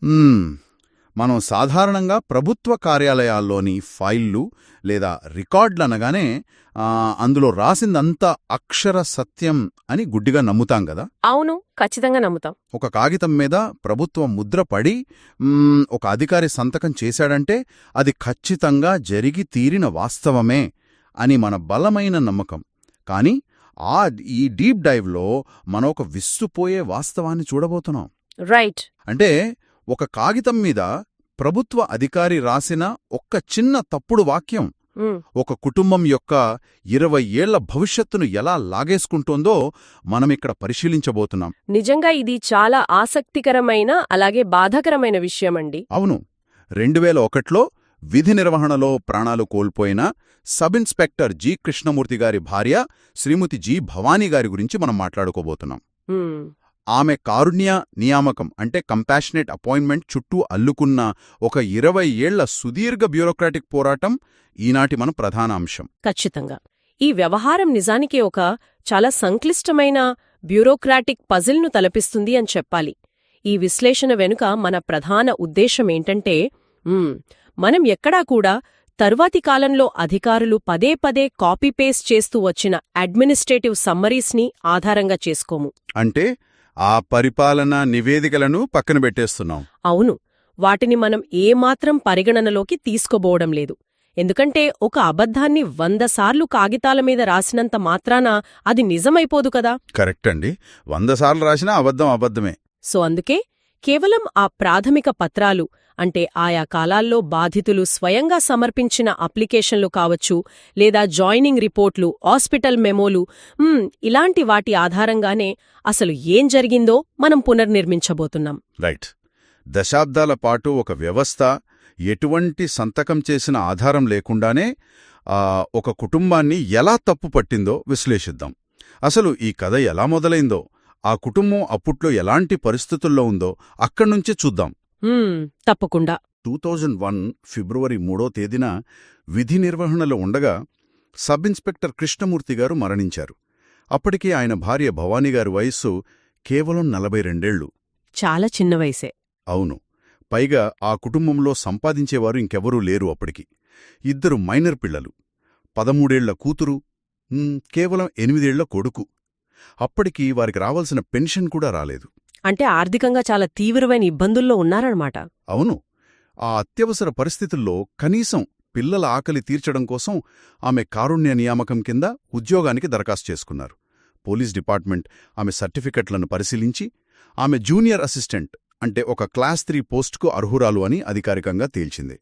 మ్మ్. మనం సాధారణంగా ప్రభుత్వ కార్యాలయాల్లోని ఫైళ్ళు లేదా రికార్డులనగానే అందులో రాసిందంతా అక్షర సత్యం అని గుడ్డిగా నమ్ముతాం గదా. అవును, ఖచ్చితంగా నమ్ముతాం. ఒక కాగితం మీద ప్రభుత్వ ముద్ర పడి ఒక అధికారి సంతకం చేశాడంటే అది ఖచ్చితంగా జరిగి తీరిన వాస్తవమే అని మన బలమైన నమ్మకం. కానీ ఈ డీప్ డైవ్లో మనం ఒక విస్తుపోయే వాస్తవాన్ని చూడబోతున్నాం. రైట్. అంటే ఒక కాగితం మీద ప్రభుత్వ అధికారి రాసిన ఒక్క చిన్న తప్పుడు వాక్యం ఒక కుటుంబం యొక్క 20 ఏళ్ల భవిష్యత్తును ఎలా లాగేసుకుంటోందో మనమిక్కడ పరిశీలించబోతున్నాం. నిజంగా ఇది చాలా ఆసక్తికరమైన అలాగే బాధాకరమైన విషయమండి. అవును. 2001లో విధి నిర్వహణలో ప్రాణాలు కోల్పోయిన సబ్ ఇన్స్పెక్టర్ జి కృష్ణమూర్తి గారి భార్య శ్రీమతి జి భవానీ గారి గురించి మనం మాట్లాడుకోబోతున్నాం. ఆమె కారుణ్య నియామకం అంటే కంపాషనేట్ అపాయింట్మెంట్ చుట్టూ అల్లుకున్న ఒక 20 ఏళ్ల సుదీర్ఘ బ్యూరోక్రాటిక్ పోరాటం ఈనాటి మన ప్రధాన అంశం. ఖచ్చితంగా. ఈ వ్యవహారం నిజానికి ఒక చాలా సంక్లిష్టమైన బ్యూరోక్రాటిక్ పజిల్ను తలపిస్తుంది అని చెప్పాలి. ఈ విశ్లేషణ వెనుక మన ప్రధాన ఉద్దేశమేంటంటే మనం ఎక్కడా కూడా తరువాతి కాలంలో అధికారులు పదే పదే కాపీ పేస్ట్ చేస్తూ వచ్చిన అడ్మినిస్ట్రేటివ్ సమ్మరీస్ని ఆధారంగా చేసుకోము. అంటే ఆ పరిపాలనా నివేదికలను పక్కన పెట్టేస్తున్నాం. అవును, వాటిని మనం ఏమాత్రం పరిగణనలోకి తీసుకోబోవడం లేదు. ఎందుకంటే ఒక అబద్ధాన్ని 100 సార్లు కాగితాల మీద రాసినంత మాత్రాన అది నిజమైపోదు కదా. కరెక్ట్ అండి. 100 సార్లు రాసినా అబద్ధం అబద్ధమే. సో అందుకే కేవలం ఆ ప్రాథమిక పత్రాలు అంటే ఆయా కాలాల్లో బాధితులు స్వయంగా సమర్పించిన అప్లికేషన్లు కావచ్చు, లేదా జాయినింగ్ రిపోర్ట్లు, హాస్పిటల్ మెమోలు, ఇలాంటి వాటి ఆధారంగానే అసలు ఏం జరిగిందో మనం పునర్నిర్మించబోతున్నాం. రైట్. దశాబ్దాల పాటు ఒక వ్యవస్థ ఎటువంటి సంతకం చేసిన ఆధారం లేకుండానే ఒక కుటుంబాన్ని ఎలా తప్పు పట్టిందో విశ్లేషిద్దాం. అసలు ఈ కథ ఎలా మొదలైందో, ఆ కుటుంబం అప్పట్లో ఎలాంటి పరిస్థితుల్లో ఉందో అక్కడ్నుంచే చూద్దాం. తప్పకుండా. 2001 ఫిబ్రవరి 3వ తేదీన విధి నిర్వహణలో ఉండగా సబ్ ఇన్స్పెక్టర్ కృష్ణమూర్తి గారు మరణించారు. అప్పటికే ఆయన భార్య భవానీగారి వయస్సు కేవలం 42 ఏళ్లు. చాలా చిన్న వయసే. అవును. పైగా ఆ కుటుంబంలో సంపాదించేవారు ఇంకెవరూ లేరు అప్పటికి. 2 మైనర్ పిల్లలు, 13 ఏళ్ల కూతురు, కేవలం 8 ఏళ్ల కొడుకు. అప్పటికి వారికి రావాల్సిన పెన్షన్ కూడా రాలేదు. అంటే ఆర్థికంగా చాలా తీవ్రమైన ఇబ్బందుల్లో ఉన్నారన్నమాట. అవును. ఆ అత్యవసర పరిస్థితుల్లో కనీసం పిల్లల ఆకలి తీర్చడం కోసం ఆమె కారుణ్య నియామకం కింద ఉద్యోగానికి దరఖాస్తు చేసుకున్నారు. పోలీస్ డిపార్ట్మెంట్ ఆమె సర్టిఫికెట్లను పరిశీలించి ఆమె జూనియర్ అసిస్టెంట్ అంటే ఒక క్లాస్ 3 పోస్టుకు అర్హురాలు అని అధికారికంగా తేల్చింది.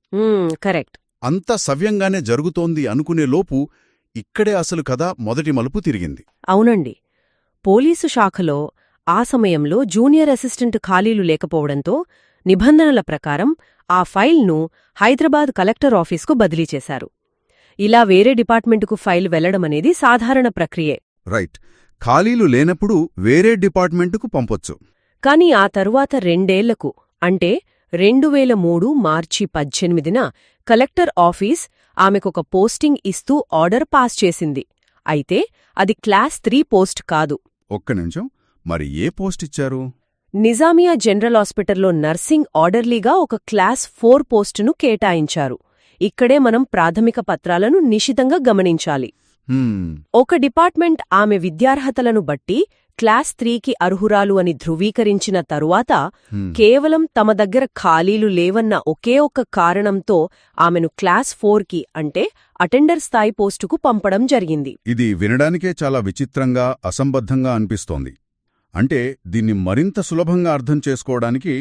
కరెక్ట్. అంత సవ్యంగానే జరుగుతోంది అనుకునే లోపు ఇక్కడే అసలు కథ మొదటి మలుపు తిరిగింది. అవునండి. పోలీసు శాఖలో ఆ సమయంలో జూనియర్ అసిస్టెంట్ ఖాళీలు లేకపోవడంతో నిబంధనల ప్రకారం ఆ ఫైల్ను హైదరాబాద్ కలెక్టర్ ఆఫీస్కు బదిలీ చేశారు. ఇలా వేరే డిపార్ట్మెంటుకు ఫైల్ వెళ్లడమనేది సాధారణ ప్రక్రియే. రైట్. ఖాళీలు లేనప్పుడు వేరే డిపార్ట్మెంటుకు పంపొచ్చు. కాని ఆ తరువాత 2 ఏళ్లకు అంటే 2003 మార్చి 18న కలెక్టర్ ఆఫీస్ ఆమెకొక పోస్టింగ్ ఇస్తూ ఆర్డర్ పాస్ చేసింది. అయితే అది క్లాస్ 3 పోస్ట్ కాదు. ఒక్క నిమిషం, మరి ఏ పోస్ట్ ఇచ్చారు? నిజామియా జనరల్ హాస్పిటల్లో నర్సింగ్ ఆర్డర్లీగా ఒక క్లాస్ 4 పోస్టును కేటాయించారు. ఇక్కడే మనం ప్రాథమిక పత్రాలను నిశితంగా గమనించాలి. ఒక డిపార్ట్మెంట్ ఆమె విద్యార్హతలను బట్టి క్లాస్ 3కి అర్హురాలు అని ధృవీకరించిన తరువాత కేవలం తమ దగ్గర ఖాళీలు లేవన్న ఒకే ఒక్క కారణంతో ఆమెను క్లాస్ 4కి అంటే అటెండర్ స్థాయి పోస్టుకు పంపడం జరిగింది. ఇది వినడానికే చాలా విచిత్రంగా, అసంబద్ధంగా అనిపిస్తోంది. అంటే దీన్ని మరింత సులభంగా అర్థం చేసుకోవడానికి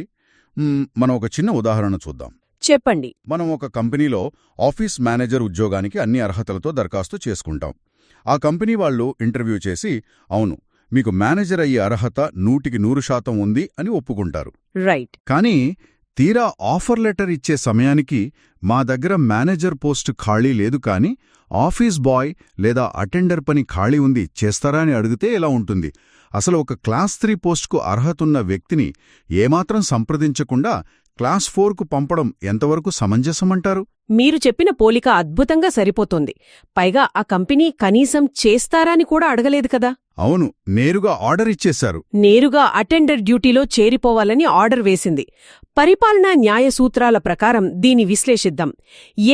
మనం ఒక చిన్న ఉదాహరణ చూద్దాం. చెప్పండి. మనం ఒక కంపెనీలో ఆఫీస్ మేనేజర్ ఉద్యోగానికి అన్ని అర్హతలతో దరఖాస్తు చేసుకుంటాం. ఆ కంపెనీ వాళ్ళు ఇంటర్వ్యూ చేసి, అవును, మీకు మేనేజర్ అయ్యే అర్హత 100% ఉంది అని ఒప్పుకుంటారు. రైట్. కానీ తీరా ఆఫర్ లెటర్ ఇచ్చే సమయానికి మా దగ్గర మేనేజర్ పోస్టు ఖాళీ లేదు, కానీ ఆఫీస్ బాయ్ లేదా అటెండర్ పని ఖాళీ ఉంది, చేస్తారా అని అడిగితే ఎలా ఉంటుంది? అసలు ఒక క్లాస్ 3 పోస్టుకు అర్హతున్న వ్యక్తిని ఏమాత్రం సంప్రదించకుండా క్లాస్ 4కు పంపడం ఎంతవరకు సమంజసమంటారు? మీరు చెప్పిన పోలిక అద్భుతంగా సరిపోతోంది. పైగా ఆ కంపెనీ కనీసం చేస్తారని కూడా అడగలేదు కదా. అవును, నేరుగా ఆర్డర్ ఇచ్చేశారు. నేరుగా అటెండర్ డ్యూటీలో చేరిపోవాలని ఆర్డర్ వేసింది. పరిపాలనా న్యాయ సూత్రాల ప్రకారం దీని విశ్లేషిద్దాం.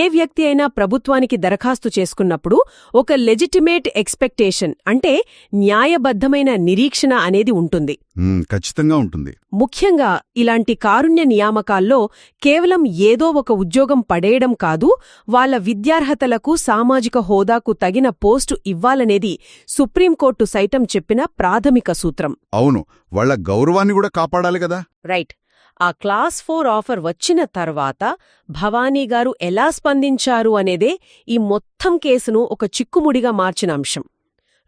ఏ వ్యక్తి అయినా ప్రభుత్వానికి దరఖాస్తు చేసుకున్నప్పుడు ఒక లెజిటిమేట్ ఎక్స్పెక్టేషన్ అంటే న్యాయబద్ధమైన నిరీక్షణ అనేది ఉంటుంది. ఖచ్చితంగా ఉంటుంది. ముఖ్యంగా ఇలాంటి కారుణ్య నియామకాల్లో కేవలం ఏదో ఒక ఉద్యోగం పడేయడం కాదు, వాళ్ళ విద్యార్హతలకు సామాజిక హోదాకు తగిన పోస్టు ఇవ్వాలనేది సుప్రీంకోర్టు సైతం చెప్పిన ప్రాథమిక సూత్రం. అవును, వాళ్ల గౌరవాన్ని కూడా కాపాడాలి కదా. రైట్. ఆ క్లాస్ 4 ఆఫర్ వచ్చిన తర్వాత భవానీగారు ఎలా స్పందించారు అనేదే ఈ మొత్తం కేసును ఒక చిక్కుముడిగా మార్చిన అంశం.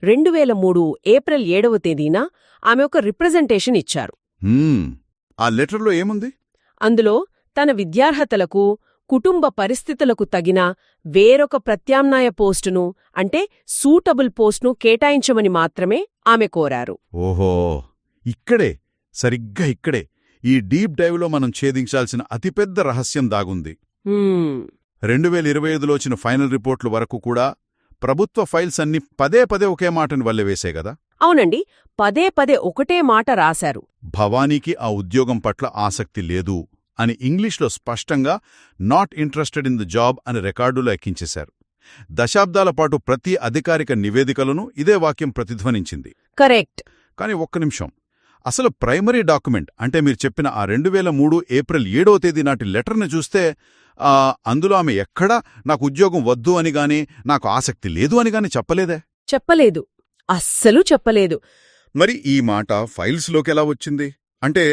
2003 ఏప్రిల్ 7వ తేదీన ఆమె ఒక రిప్రజెంటేషన్ ఇచ్చారు. ఆ లెటర్లో ఏముంది? అందులో తన విద్యార్హతలకు, కుటుంబ పరిస్థితులకు తగిన వేరొక ప్రత్యామ్నాయ పోస్టును అంటే సూటబుల్ పోస్టును కేటాయించమని మాత్రమే ఆమె కోరారు. ఓహో, సరిగ్గా ఇక్కడే ఈ డీప్ డైవ్లో మనం ఛేదించాల్సిన అతిపెద్ద రహస్యం దాగుంది. 2025లో వచ్చిన ఫైనల్ రిపోర్ట్ల వరకు కూడా ప్రభుత్వ ఫైల్స్ అన్ని పదే ఒకే మాటని వల్లెవేసే గదా. అవునండి, పదే ఒకటే మాట రాశారు. భవానీకి ఆ ఉద్యోగం పట్ల ఆసక్తి లేదు అని ఇంగ్లీష్లో స్పష్టంగా not interested in the job అని రికార్డులో ఎక్కించేశారు. దశాబ్దాల పాటు ప్రతి అధికారిక నివేదికలను ఇదే వాక్యం ప్రతిధ్వనించింది. కరెక్ట్. కాని ఒక్క నిమిషం, అసలు ప్రైమరీ డాక్యుమెంట్ అంటే మీరు చెప్పిన ఆ 2003 ఏప్రిల్ 7వ తేదీ నాటి లెటర్ని చూస్తే అందులో ఆమె ఎక్కడా నాకు ఉద్యోగం వద్దు అని గాని నాకు ఆసక్తి లేదు అని గాని చెప్పలేదే. చెప్పలేదు, అస్సలు చెప్పలేదు. మరి ఈ మాట ఫైల్స్లోకి ఎలా వచ్చింది? అంటే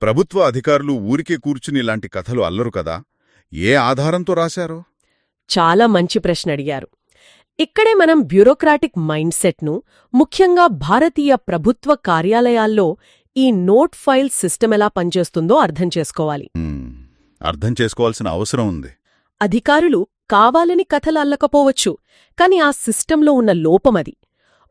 ప్రభుత్వ అధికారులు ఊరికే కూర్చుని ఇలాంటి కథలు అల్లరు కదా, ఏ ఆధారంతో రాశారో? చాలా మంచి ప్రశ్న అడిగారు. ఇక్కడే మనం బ్యూరోక్రాటిక్ మైండ్ సెట్ను, ముఖ్యంగా భారతీయ ప్రభుత్వ కార్యాలయాల్లో ఈ నోట్ ఫైల్ సిస్టమ్ ఎలా పనిచేస్తుందో అర్థం చేసుకోవాలి. అర్థం చేసుకోవాల్సిన అవసరం ఉంది. అధికారులు కావాలని కథలు అల్లకపోవచ్చు, కాని ఆ సిస్టంలో ఉన్న లోపమది.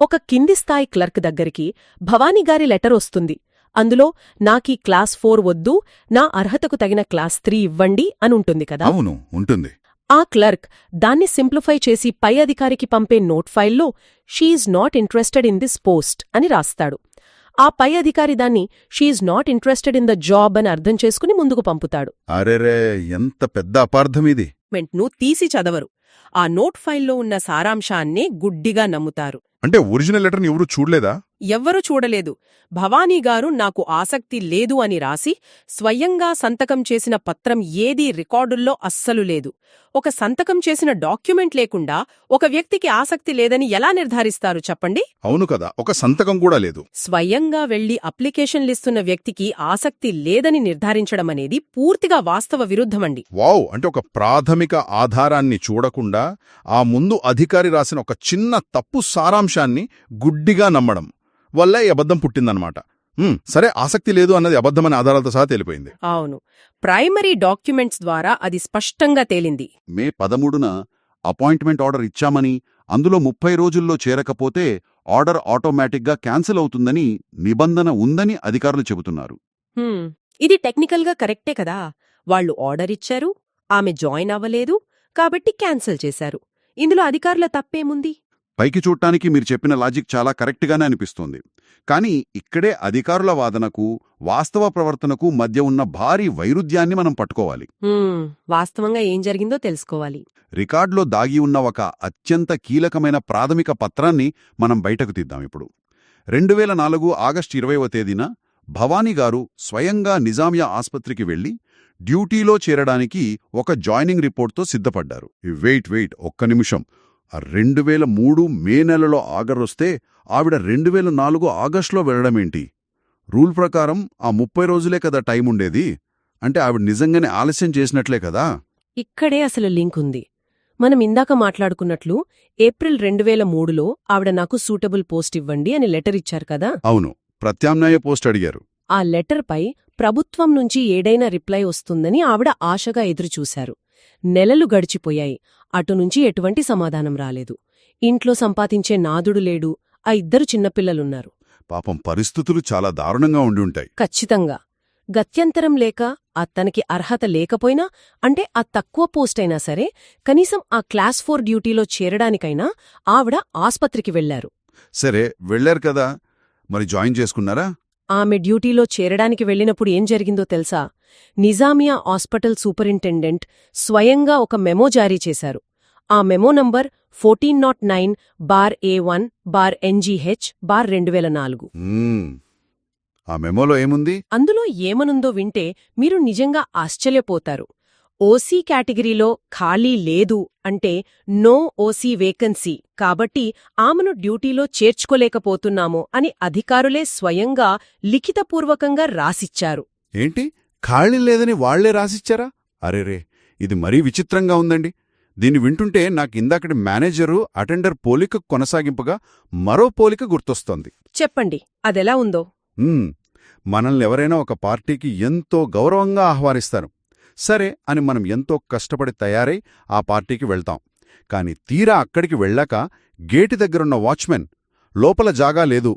ఒక కింది స్థాయి క్లర్క్ దగ్గరికి భవానీగారి లెటర్ వస్తుంది. అందులో నాకీ క్లాస్ 4 వద్దు, నా అర్హతకు తగిన క్లాస్ 3 ఇవ్వండి అనుంటుంది కదా. అవును, ఉంటుంది. ఆ క్లర్క్ దాన్ని సింప్లిఫై చేసి పై అధికారికి పంపే నోట్ ఫైల్లో she is not interested in this post అని రాస్తాడు. ఆ పై అధికారి దాన్ని she is not interested in the job అని అర్థం చేసుకుని ముందుకు పంపుతాడు. అరెరే, ఎంత పెద్ద అపార్థమిది. మెంట్ను తీసి చదవరు. ఆ నోట్ ఫైల్లో ఉన్న సారాంశాన్నే గుడ్డిగా నమ్ముతారు. అంటే ఒరిజినల్ లెటర్ని ఎవరూ చూడలేదా? ఎవ్వరూ చూడలేదు. భవానీగారు నాకు ఆసక్తి లేదు అని రాసి స్వయంగా సంతకం చేసిన పత్రం ఏదీ రికార్డుల్లో అస్సలు లేదు. ఒక సంతకం చేసిన డాక్యుమెంట్ లేకుండా ఒక వ్యక్తికి ఆసక్తి లేదని ఎలా నిర్ధారిస్తారు చెప్పండి? అవును కదా, ఒక సంతకం కూడా లేదు. స్వయంగా వెళ్లి అప్లికేషన్లిస్తున్న వ్యక్తికి ఆసక్తి లేదని నిర్ధారించడమనేది పూర్తిగా వాస్తవ విరుద్ధమండి. వావ్, అంటే ఒక ప్రాథమిక ఆధారాన్ని చూడకుండా ఆ ముందు అధికారి రాసిన ఒక చిన్న తప్పు సారాంశాన్ని గుడ్డిగా నమ్మడం వల్ల ఈ అబద్ధం పుట్టిందన్నమాట. సరే, ఆసక్తి లేదు అన్నది అబద్ధమని ఆధారాలతో సహా తేలిపోయింది. అవును, ప్రైమరీ డాక్యుమెంట్స్ ద్వారా అది స్పష్టంగా తేలింది. మే 13న అపాయింట్మెంట్ ఆర్డర్ ఇచ్చామని, అందులో 30 రోజుల్లో చేరకపోతే ఆర్డర్ ఆటోమేటిక్గా క్యాన్సిల్ అవుతుందని నిబంధన ఉందని అధికారులు చెబుతున్నారు. ఇది టెక్నికల్గా కరెక్టే కదా. వాళ్లు ఆర్డర్ ఇచ్చారు, ఆమె జాయిన్ అవ్వలేదు, కాబట్టి క్యాన్సిల్ చేశారు. ఇందులో అధికారుల తప్పేముంది? పైకి చూడటానికి మీరు చెప్పిన లాజిక్ చాలా కరెక్ట్గానే అనిపిస్తోంది. కానీ ఇక్కడే అధికారుల వాదనకు, వాస్తవ ప్రవర్తనకు మధ్య ఉన్న భారీ వైరుధ్యాన్ని మనం పట్టుకోవాలి. వాస్తవంగా ఏం జరిగిందో తెలుసుకోవాలి. రికార్డులో దాగి ఉన్న ఒక అత్యంత కీలకమైన ప్రాథమిక పత్రాన్ని మనం బయటకు తీద్దాం ఇప్పుడు. 2004 ఆగస్టు 20వ తేదీన భవానీగారు స్వయంగా నిజామియా ఆస్పత్రికి వెళ్లి డ్యూటీలో చేరడానికి ఒక జాయినింగ్ రిపోర్ట్తో సిద్ధపడ్డారు. వెయిట్ ఒక్క నిమిషం. 2003 మే నెలలో ఆర్డర్ వస్తే ఆవిడ 2004 ఆగస్టులో వెళ్లడమేంటి? రూల్ ప్రకారం ఆ 30 రోజులే కదా టైం ఉండేది. అంటే ఆవిడ నిజంగానే ఆలస్యం చేసినట్లే కదా. ఇక్కడే అసలు లింక్ ఉంది. మనం ఇందాక మాట్లాడుకున్నట్లు ఏప్రిల్ 2003లో ఆవిడ నాకు సూటబుల్ పోస్ట్ ఇవ్వండి అని లెటర్ ఇచ్చారు కదా. అవును, ప్రత్యామ్నాయ పోస్ట్ అడిగారు. ఆ లెటర్పై ప్రభుత్వం నుంచి ఏడైనా రిప్లై వస్తుందని ఆవిడ ఆశగా ఎదురుచూశారు. నెలలు గడిచిపోయాయి. అటునుంచి ఎటువంటి సమాధానం రాలేదు. ఇంట్లో సంపాదించే నాదుడు లేడు. ఆ 2 చిన్నపిల్లలున్నారు. పాపం, పరిస్థితులు చాలా దారుణంగా ఉండి ఉంటాయి. ఖచ్చితంగా. గత్యంతరం లేక తనకి అర్హత లేకపోయినా అంటే ఆ తక్కువ పోస్టైనా సరే కనీసం ఆ క్లాస్ 4 డ్యూటీలో చేరడానికైనా ఆవిడ ఆస్పత్రికి వెళ్లారు. సరే, వెళ్లారు కదా, మరి జాయిన్ చేసుకున్నారా? ఆమె డ్యూటీలో చేరడానికి వెళ్ళినప్పుడు ఏం జరిగిందో తెలుసా? నిజామియా హాస్పిటల్ సూపరింటెండెంట్ స్వయంగా ఒక మెమో జారీ చేశారు. ఆ మెమో నంబర్ 1409/A1/NGH/2004. ఆ మెమోలో ఏముంది? అందులో ఏమనుందో వింటే మీరు నిజంగా ఆశ్చర్యపోతారు. ఓసీ కేటగిరీలో ఖాళీ లేదు అంటే నో ఓసీ వేకెన్సీ, కాబట్టి ఆమెను డ్యూటీలో చేర్చుకోలేకపోతున్నాము అని అధికారులే స్వయంగా లిఖితపూర్వకంగా రాసిచ్చారు. ఏంటి, ఖాళీ లేదని వాళ్లే రాసిచ్చారా? అరెరే, ఇది మరీ విచిత్రంగా ఉందండి. దీన్ని వింటుంటే నాకిందాకటి మేనేజరు అటెండర్ పోలిక కొనసాగింపుగా మరో పోలిక గుర్తొస్తోంది. చెప్పండి, అదెలా ఉందో? మనల్ని ఎవరైనా ఒక పార్టీకి ఎంతో గౌరవంగా ఆహ్వానిస్తారు. సరే అని మనం ఎంతో కష్టపడి తయారై ఆ పార్టీకి వెళ్తాం. కాని తీరా అక్కడికి వెళ్ళాక గేటు దగ్గరున్న వాచ్మెన్ లోపల జాగా లేదు,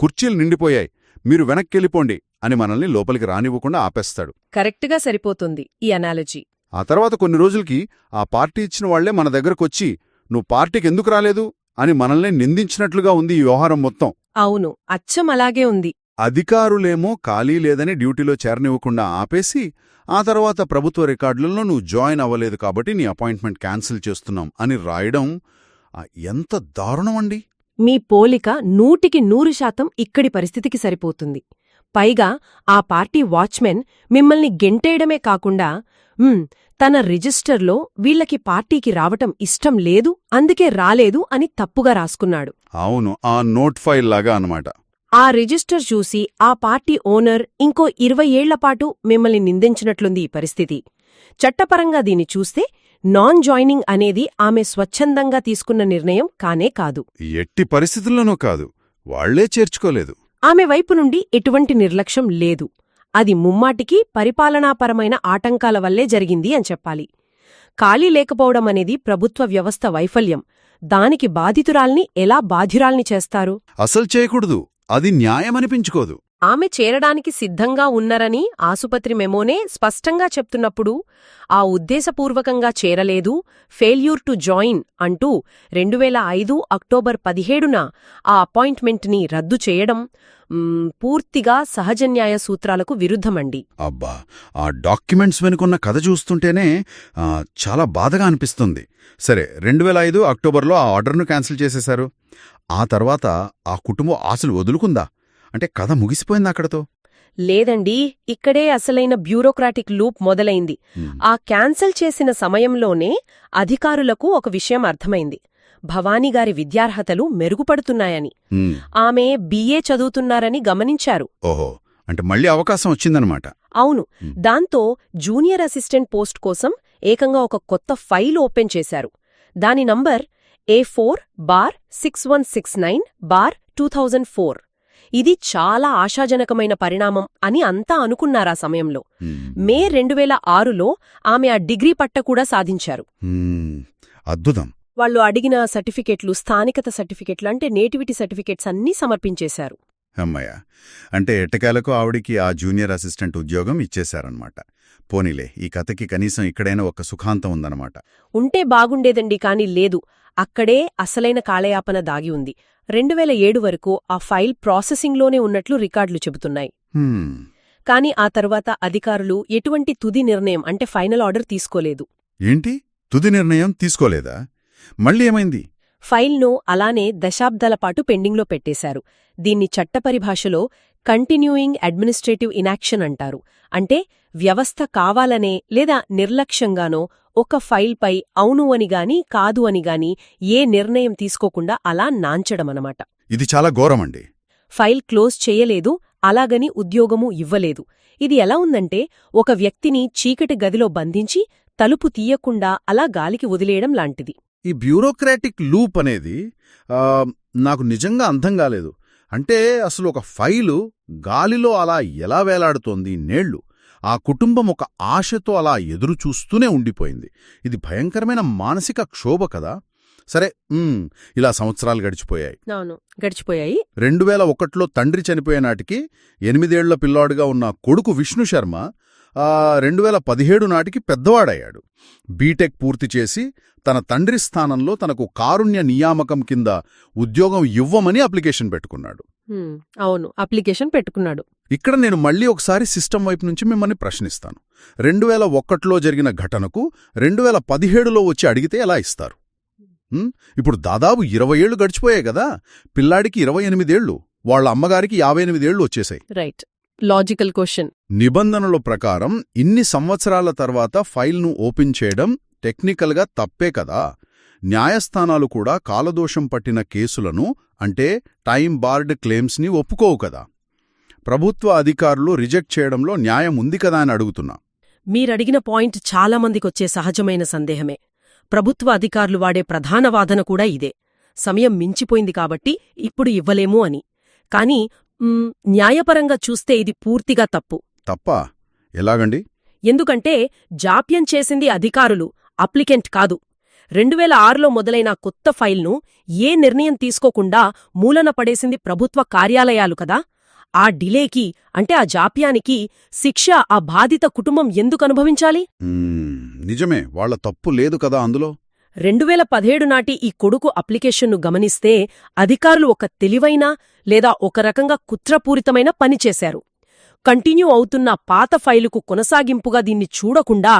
కుర్చీలు నిండిపోయాయి, మీరు వెనక్కెళ్ళిపోండి అని మనల్ని లోపలికి రానివ్వకుండా ఆపేస్తాడు. కరెక్ట్గా సరిపోతుంది ఈ అనాలజీ. ఆ తర్వాత కొన్ని రోజులకి ఆ పార్టీ ఇచ్చిన వాళ్లే మన దగ్గరకొచ్చి నువ్వు పార్టీకి ఎందుకు రాలేదు అని మనల్ని నిందించినట్లుగా ఉంది ఈ వ్యవహారం మొత్తం. అవును, అచ్చం అలాగే ఉంది. అధికారులేమో ఖాళీ లేదని డ్యూటీలో చేరనివ్వకుండా ఆపేసి ఆ తర్వాత ప్రభుత్వ రికార్డులలో నువ్వు జాయిన్ అవ్వలేదు కాబట్టి నీ అపాయింట్మెంట్ క్యాన్సిల్ చేస్తున్నాం అని రాయడం ఎంత దారుణమండి. మీ పోలిక 100% ఇక్కడి పరిస్థితికి సరిపోతుంది. పైగా ఆ పార్టీ వాచ్మెన్ మిమ్మల్ని గెంటేయడమే కాకుండా తన రిజిస్టర్లో వీళ్లకి పార్టీకి రావటం ఇష్టం లేదు, అందుకే రాలేదు అని తప్పుగా రాసుకున్నాడు. అవును, ఆ నోట్ ఫైల్ లాగా అన్నమాట. ఆ రిజిస్టర్ చూసి ఆ పార్టీ ఓనర్ ఇంకో 20 ఏళ్లపాటు మిమ్మల్ని నిందించినట్లుంది ఈ పరిస్థితి. చట్టపరంగా దీన్ని చూస్తే నాన్ జాయినింగ్ అనేది ఆమె స్వచ్ఛందంగా తీసుకున్న నిర్ణయం కానే కాదు. ఎట్టి పరిస్థితుల్లోనూ కాదు, వాళ్లే చేర్చుకోలేదు. ఆమె వైపు నుండి ఎటువంటి నిర్లక్ష్యం లేదు. అది ముమ్మాటికి పరిపాలనాపరమైన ఆటంకాల వల్లే జరిగింది అని చెప్పాలి. ఖాళీ లేకపోవడం అనేది ప్రభుత్వ వ్యవస్థ వైఫల్యం. దానికి బాధితురాల్ని ఎలా బాధ్యురాల్ని చేస్తారు? అసలు చేయకూడదు, అది న్యాయమనిపించుకోదు. ఆమె చేరడానికి సిద్ధంగా ఉన్నరని ఆసుపత్రి మెమోనే స్పష్టంగా చెప్తున్నప్పుడు ఆ ఉద్దేశపూర్వకంగా చేరలేదు, ఫెయిల్యూర్ టు జాయిన్ అంటూ 2005 అక్టోబర్ 17న ఆ అపాయింట్మెంట్ని రద్దు చేయడం పూర్తిగా సహజన్యాయ సూత్రాలకు విరుద్ధమండి. అబ్బా, ఆ డాక్యుమెంట్స్ వెనుకున్న కథ చూస్తుంటేనే చాలా బాధగా అనిపిస్తుంది. సరే, 2005 అక్టోబర్లో ఆ ఆర్డర్ను క్యాన్సిల్ చేసేశారు. ఆ తర్వాత ఆ కుటుంబం ఆశలు వదులుకుందా? అంటే కథ ముగిసిపోయింది అక్కడతో? లేదండి, ఇక్కడే అసలైన బ్యూరోక్రాటిక్ లూప్ మొదలైంది. ఆ క్యాన్సిల్ చేసిన సమయంలోనే అధికారులకు ఒక విషయం అర్థమైంది. భవానీగారి విద్యార్హతలు మెరుగుపడుతున్నాయని. ఆమె BA చదువుతున్నారని గమనించారు. ఓహో, అంటే మళ్ళీ అవకాశం వచ్చిందనమాట. అవును, దాంతో జూనియర్ అసిస్టెంట్ పోస్ట్ కోసం ఏకంగా ఒక కొత్త ఫైల్ ఓపెన్ చేశారు. దాని నంబర్ A4/6169/2004. ఇది చాలా ఆశాజనకమైన పరిణామం అని అంతా అనుకున్నారా సమయంలో. మే 2006లో ఆమె ఆ డిగ్రీ పట్ట కూడా సాధించారు. అద్భుతం. వాళ్లు అడిగిన సర్టిఫికెట్లు, స్థానికత సర్టిఫికెట్లు అంటే నేటివిటీ సర్టిఫికెట్స్ అన్నీ సమర్పించేశారు. అమ్మయ్య, అంటే ఎట్టకేలకు ఆవిడికి ఆ జూనియర్ అసిస్టెంట్ ఉద్యోగం ఇచ్చేశారన్నమాట. పోనీలే, ఈ కథకి కనీసం ఇక్కడైనా ఒక సుఖాంతం ఉందన్నమాట. ఉంటే బాగుండేదండి, కాని లేదు. అక్కడే అసలైన కాళయాపన దాగి ఉంది. 2007 వరకు ఆ ఫైల్ ప్రాసెసింగ్లోనే ఉన్నట్లు రికార్డులు చెబుతున్నాయి. కాని ఆ తర్వాత అధికారులు ఎటువంటి తుది నిర్ణయం అంటే ఫైనల్ ఆర్డర్ తీసుకోలేదు. ఏంటి, తుది నిర్ణయం తీసుకోలేదా? మళ్ళీ ఏమైంది? ఫైల్ను అలానే దశాబ్దాలపాటు పెండింగ్లో పెట్టేశారు. దీన్ని చట్టపరిభాషలో కంటిన్యూయింగ్ అడ్మినిస్ట్రేటివ్ ఇనాక్షన్ అంటారు. అంటే వ్యవస్థ కావాలనే లేదా నిర్లక్ష్యంగానో ఒక ఫైల్పై అవును అనిగాని కాదు అనిగాని ఏ నిర్ణయం తీసుకోకుండా అలా నాంచడమనమాట. ఇది చాలా ఘోరమండి. ఫైల్ క్లోజ్ చేయలేదు, అలాగని ఉద్యోగమూ ఇవ్వలేదు. ఇది ఎలా ఉందంటే ఒక వ్యక్తిని చీకటి గదిలో బంధించి తలుపు తీయకుండా అలా గాలికి వదిలేయడం లాంటిది. ఈ బ్యూరోక్రాటిక్ లూప్ అనేది నాకు నిజంగా అర్థం కాలేదు. అంటే అసలు ఒక ఫైలు గాలిలో అలా ఎలా వేలాడుతోంది ఇన్నేళ్లు? ఆ కుటుంబం ఒక ఆశతో అలా ఎదురుచూస్తూనే ఉండిపోయింది. ఇది భయంకరమైన మానసిక క్షోభ కదా. సరే ఇలా సంవత్సరాలు గడిచిపోయాయి. అవును, గడిచిపోయాయి. 2001లో తండ్రి చనిపోయే నాటికి 8 ఏళ్ల పిల్లాడుగా ఉన్న కొడుకు విష్ణు శర్మ 2017 నాటికి పెద్దవాడయ్యాడు. బీటెక్ పూర్తి చేసి తన తండ్రి స్థానంలో తనకు కారుణ్య నియామకం కింద ఉద్యోగం ఇవ్వమని అప్లికేషన్ పెట్టుకున్నాడు. అవును, అప్లికేషన్ పెట్టుకున్నాడు. ఇక్కడ నేను మళ్ళీ ఒకసారి సిస్టమ్ వైపు నుంచి మిమ్మల్ని ప్రశ్నిస్తాను. 2001లో జరిగిన ఘటనకు 2017లో వచ్చి అడిగితే ఎలా ఇస్తారు? ఇప్పుడు దాదాపు 20 ఏళ్లు గడిచిపోయాయి కదా. పిల్లాడికి 28 ఏళ్లు, వాళ్ళ అమ్మగారికి 58 ఏళ్లు వచ్చేశాయి. Right, logical question. నిబంధనల ప్రకారం ఇన్ని సంవత్సరాల తర్వాత ఫైల్ను ఓపెన్ చేయడం టెక్నికల్గా తప్పే కదా. న్యాయస్థానాలు కూడా కాలదోషం పట్టిన కేసులను, అంటే టైం బార్డ్ క్లెయిమ్స్ని ఒప్పుకోవు కదా. ప్రభుత్వ అధికారులు రిజెక్ట్ చేయడంలో న్యాయం ఉంది కదా అని అడుగుతున్నా. మీరడిగిన పాయింట్ చాలామందికొచ్చే సహజమైన సందేహమే. ప్రభుత్వ అధికారులు వాడే ప్రధాన వాదన కూడా ఇదే, సమయం మించిపోయింది కాబట్టి ఇప్పుడు ఇవ్వలేము అని. కానీ న్యాయపరంగా చూస్తే ఇది పూర్తిగా తప్పు. తప్పా? ఎలాగండి? ఎందుకంటే జాప్యం చేసింది అధికారులు, అప్లికెంట్ కాదు. 2006లో మొదలైన కొత్త ఫైల్ను ఏ నిర్ణయం తీసుకోకుండా మూలన పడేసింది ప్రభుత్వ కార్యాలయాలు కదా. ఆ డిలేకి, అంటే ఆ జాప్యానికి శిక్ష ఆ బాధిత కుటుంబం ఎందుకు అనుభవించాలి? నిజమే, వాళ్ల తప్పు లేదు కదా అందులో. 2017 నాటి ఈ కొడుకు అప్లికేషన్ను గమనిస్తే అధికారులు ఒక తెలివైన లేదా ఒక రకంగా కుట్రపూరితమైన పని చేశారు. కంటిన్యూ అవుతున్న పాత ఫైలుకు కొనసాగింపుగా దీన్ని చూడకుండా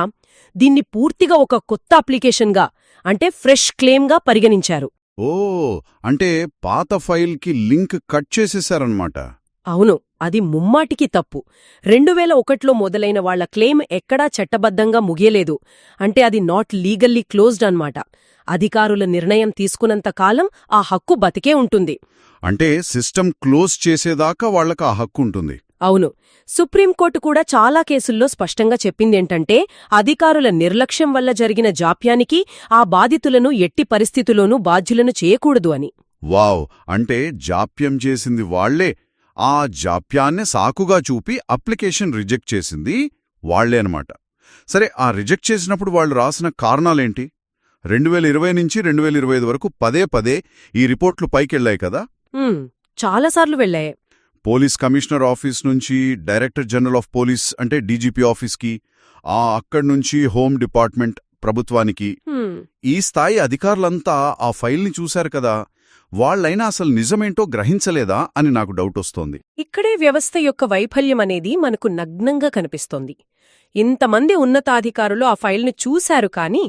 దీన్ని పూర్తిగా ఒక కొత్త అప్లికేషన్గా, అంటే ఫ్రెష్ క్లెయిమ్గా పరిగణించారు. ఓ, అంటే పాత ఫైల్కి లింక్ కట్ చేసేశారన్నమాట. అవును, అది ముమ్మాటికి తప్పు. 2001లో మొదలైన వాళ్ల క్లెయిమ్ ఎక్కడా చట్టబద్ధంగా ముగియలేదు. అంటే అది నాట్ లీగల్లీ క్లోజ్డ్ అన్నమాట. అధికారుల నిర్ణయం తీసుకున్నంతకాలం ఆ హక్కు బతికే ఉంటుంది. అంటే సిస్టమ్ క్లోజ్ చేసేదాకా వాళ్లకు ఆ హక్కు ఉంటుంది. అవును, సుప్రీంకోర్టు కూడా చాలా కేసుల్లో స్పష్టంగా చెప్పిందేంటంటే అధికారుల నిర్లక్ష్యం వల్ల జరిగిన జాప్యానికి ఆ బాధితులను ఎట్టి పరిస్థితుల్లోనూ బాధ్యులను చేయకూడదు అని. వావ్, అంటే జాప్యం చేసింది వాళ్లే, ఆ జాప్యాన్నే సాకుగా చూపి అప్లికేషన్ రిజెక్ట్ చేసింది వాళ్లే అనమాట. సరే, ఆ రిజెక్ట్ చేసినప్పుడు వాళ్లు రాసిన కారణాలేంటి? 2020 నుంచి 2025 వరకు పదే ఈ రిపోర్ట్లు పైకెళ్లాయి కదా. చాలాసార్లు వెళ్లాయి. పోలీస్ కమిషనర్ ఆఫీస్ నుంచి డైరెక్టర్ జనరల్ ఆఫ్ పోలీస్, అంటే డీజీపీ ఆఫీస్కి, అక్కడ్నుంచి హోమ్ డిపార్ట్మెంట్ ప్రభుత్వానికి. ఈ స్థాయి అధికారులంతా ఆ ఫైల్ని చూశారు కదా. వాళ్లైనా అసలు నిజమేంటో గ్రహించలేదా అని నాకు డౌట్ వస్తోంది. ఇక్కడే వ్యవస్థ యొక్క వైఫల్యం అనేది మనకు నగ్నంగా కనిపిస్తోంది. ఇంతమంది ఉన్నతాధికారులు ఆ ఫైల్ను చూశారు, కానీ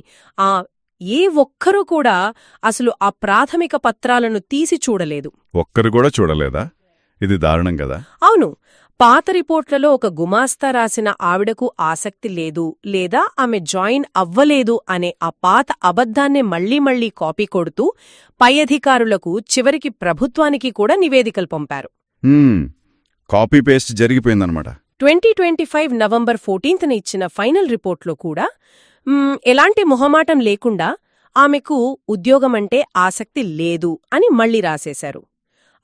ఏ ఒక్కరూ కూడా అసలు ఆ ప్రాథమిక పత్రాలను తీసి చూడలేదు. ఒక్కరు కూడా చూడలేదా? ఇది దారుణం కదా. అవును, పాత రిపోర్ట్లలో ఒక గుమాస్తా రాసిన ఆవిడకు ఆసక్తి లేదు లేదా ఆమె జాయిన్ అవ్వలేదు అనే ఆ పాత అబద్ధాన్నే మళ్లీ కాపీ కొడుతూ పై అధికారులకు, చివరికి ప్రభుత్వానికి కూడా నివేదికలు పంపారు. కాపీ పేస్ట్ జరిగిపోయిందన్నమాట. 2025 నవంబర్ 14న ఇచ్చిన ఫైనల్ రిపోర్ట్లో కూడా ఎలాంటి మొహమాటం లేకుండా ఆమెకు ఉద్యోగమంటే ఆసక్తి లేదు అని మళ్లీ రాసేశారు.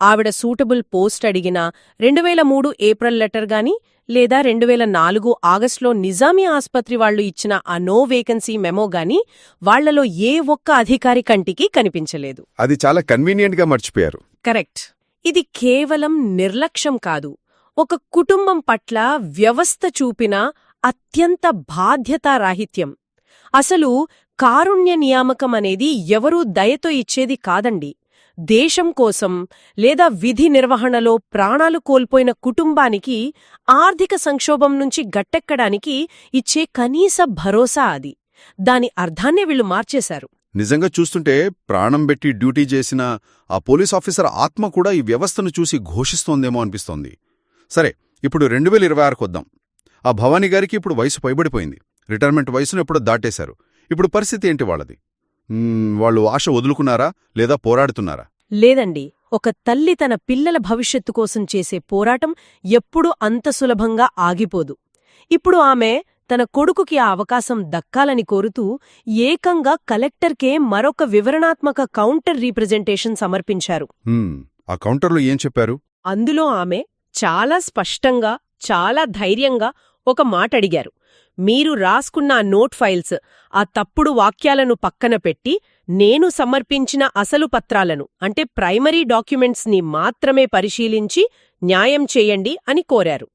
ఆవిడ సూటబుల్ పోస్ట్ అడిగిన 2003 ఏప్రిల్ లెటర్ గాని లేదా 2004 ఆగస్టులో నిజామీ ఆస్పత్రి వాళ్లు ఇచ్చిన ఆ నో వేకెన్సీ మెమో గాని వాళ్లలో ఏ ఒక్క అధికారి కంటికి కనిపించలేదు. అది చాలా కన్వీనియంట్గా మర్చిపోయారు. కరెక్ట్. ఇది కేవలం నిర్లక్ష్యం కాదు, ఒక కుటుంబం పట్ల వ్యవస్థ చూపిన అత్యంత బాధ్యతారాహిత్యం. అసలు కారుణ్య నియామకం అనేది ఎవరూ దయతో ఇచ్చేది కాదండి. దేశం కోసం లేదా విధి నిర్వహణలో ప్రాణాలు కోల్పోయిన కుటుంబానికి ఆర్థిక సంక్షోభం నుంచి గట్టెక్కడానికి ఇచ్చే కనీస భరోసా అది. దాని అర్థాన్నే వీళ్లు మార్చేశారు. నిజంగా చూస్తుంటే ప్రాణం పెట్టి డ్యూటీ చేసిన ఆ పోలీస్ ఆఫీసర్ ఆత్మ కూడా ఈ వ్యవస్థను చూసి ఘోషిస్తోందేమో అనిపిస్తోంది. సరే, ఇప్పుడు 2026 వద్దాం. ఆ భవానీ గారికి ఇప్పుడు వయసు పైబడిపోయింది. రిటైర్మెంట్ వయసును ఎప్పుడో దాటేశారు. ఇప్పుడు పరిస్థితి ఏంటి వాళ్ళది? వాళ్ళు ఆశ వదులుకున్నారా లేదా పోరాడుతున్నారా? లేదండి, ఒక తల్లి తన పిల్లల భవిష్యత్తు కోసం చేసే పోరాటం ఎప్పుడూ అంత సులభంగా ఆగిపోదు. ఇప్పుడు ఆమె తన కొడుకుకి ఆ అవకాశం దక్కాలని కోరుతూ ఏకంగా కలెక్టర్కే మరొక వివరణాత్మక కౌంటర్ రీప్రజెంటేషన్ సమర్పించారు. ఆ కౌంటర్లో ఏం చెప్పారు? అందులో ఆమె చాలా స్పష్టంగా, చాలా ధైర్యంగా ఒక మాట అడిగారు. మీరు రాసుకున్న ఆ నోట్ ఫైల్స్, ఆ తప్పుడు వాక్యాలను పక్కన పెట్టి నేను సమర్పించిన అసలు పత్రాలను అంటే ప్రైమరీ డాక్యుమెంట్స్ని మాత్రమే పరిశీలించి న్యాయం చేయండి అని కోరారు.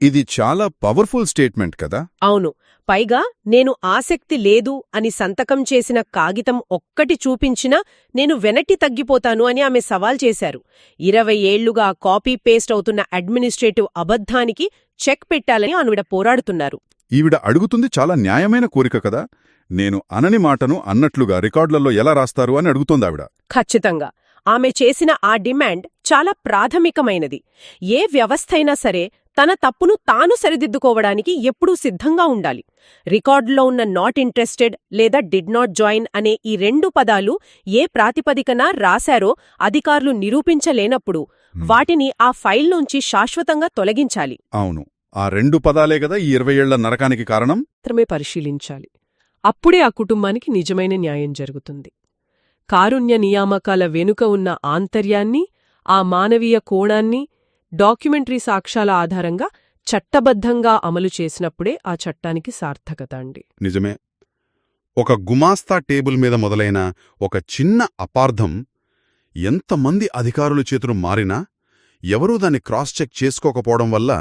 ఇది చాలా పవర్ఫుల్ స్టేట్మెంట్ కదా. అవును. పైగా నేను ఆసక్తి లేదు అని సంతకం చేసిన కాగితం ఒక్కటి చూపించినా నేను వెనక్కి తగ్గిపోతాను అని ఆమె సవాల్ చేశారు. 20 ఏళ్లుగా కాపీ పేస్ట్ అవుతున్న అడ్మినిస్ట్రేటివ్ అబద్ధానికి చెక్ పెట్టాలని ఆవిడ పోరాడుతున్నారు. ఈవిడ అడుగుతుంది చాలా న్యాయమైన కోరిక కదా. నేను అనని మాటను అన్నట్లుగా రికార్డులలో ఎలా రాస్తారు అని అడుగుతోందావిడ. ఖచ్చితంగా. ఆమె చేసిన ఆ డిమాండ్ చాలా ప్రాథమికమైనది. ఏ వ్యవస్థైనా సరే తన తప్పును తాను సరిదిద్దుకోవడానికి ఎప్పుడూ సిద్ధంగా ఉండాలి. రికార్డులో ఉన్న నాట్ ఇంట్రెస్టెడ్ లేదా డిడ్ నాట్ జాయిన్ అనే ఈ 2 పదాలు ఏ ప్రాతిపదికన రాశారో అధికారులు నిరూపించలేనప్పుడు వాటిని ఆ ఫైల్లోంచి శాశ్వతంగా తొలగించాలి. అవును, ఆ 2 పదాలే కదా ఈ 20 ఏళ్ల నరకానికి కారణం. మాత్రమే పరిశీలించాలి. అప్పుడే ఆ కుటుంబానికి నిజమైన న్యాయం జరుగుతుంది. కారుణ్య నియామకాల వెనుక ఉన్న ఆంతర్యాన్ని, ఆ మానవీయ కోణాన్ని డాక్యుమెంటరీ సాక్ష్యాల ఆధారంగా చట్టబద్ధంగా అమలు చేసినప్పుడే ఆ చట్టానికి సార్థకత అండి. నిజమే. ఒక గుమాస్తా టేబుల్ మీద మొదలైన ఒక చిన్న అపార్థం ఎంతమంది అధికారుల చేతులు మారినా ఎవరూ దాన్ని క్రాస్ చెక్ చేసుకోకపోవడం వల్ల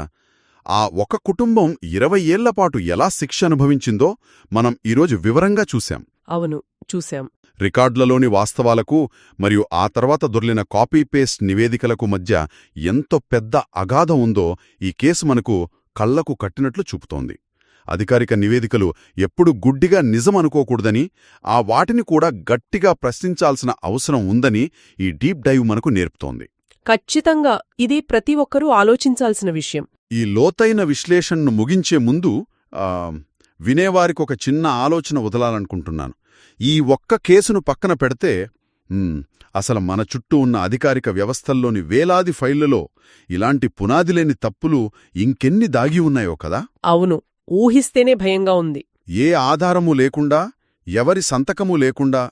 ఆ ఒక కుటుంబం 20 ఏళ్లపాటు ఎలా శిక్ష అనుభవించిందో మనం ఈరోజు వివరంగా చూశాం. అవును, చూశాం. రికార్డులలోని వాస్తవాలకు మరియు ఆ తర్వాత దొర్లిన కాపీ పేస్ట్ నివేదికలకు మధ్య ఎంతో పెద్ద అగాధం ఉందో ఈ కేసు మనకు కళ్లకు కట్టినట్లు చూపుతోంది. అధికారిక నివేదికలు ఎప్పుడు గుడ్డిగా నిజం అనుకోకూడదని, ఆ వాటిని కూడా గట్టిగా ప్రశ్నించాల్సిన అవసరం ఉందని ఈ డీప్ డైవ్ మనకు నేర్పుతోంది. ఖచ్చితంగా ఇది ప్రతి ఒక్కరూ ఆలోచించాల్సిన విషయం. ఈ లోతైన విశ్లేషణను ముగించే ముందు వినేవారికొక చిన్న ఆలోచన వదలాలనుకుంటున్నాను. ఈ ఒక్క కేసును పక్కన పెడితే అసలు మన చుట్టూ ఉన్న అధికారిక వ్యవస్థల్లోని వేలాది ఫైళ్లలో ఇలాంటి పునాదిలేని తప్పులు ఇంకెన్ని దాగి ఉన్నాయో కదా. అవును, ఊహిస్తేనే భయంగా ఉంది. ఏ ఆధారమూ లేకుండా, ఎవరి సంతకమూ లేకుండా,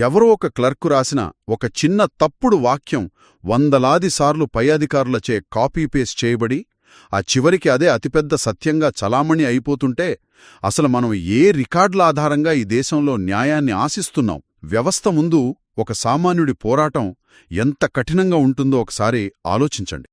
ఎవరో ఒక క్లర్కు రాసిన ఒక చిన్న తప్పుడు వాక్యం వందలాది సార్లు పై అధికారులచే కాపీ పేస్ట్ చేయబడి ఆ చివరికి అదే అతిపెద్ద సత్యంగా చలామణి అయిపోతుంటే అసలు మనం ఏ రికార్డుల ఆధారంగా ఈ దేశంలో న్యాయాన్ని ఆశిస్తున్నాం? వ్యవస్థ ముందు ఒక సామాన్యుడి పోరాటం ఎంత కఠినంగా ఉంటుందో ఒకసారి ఆలోచించండి.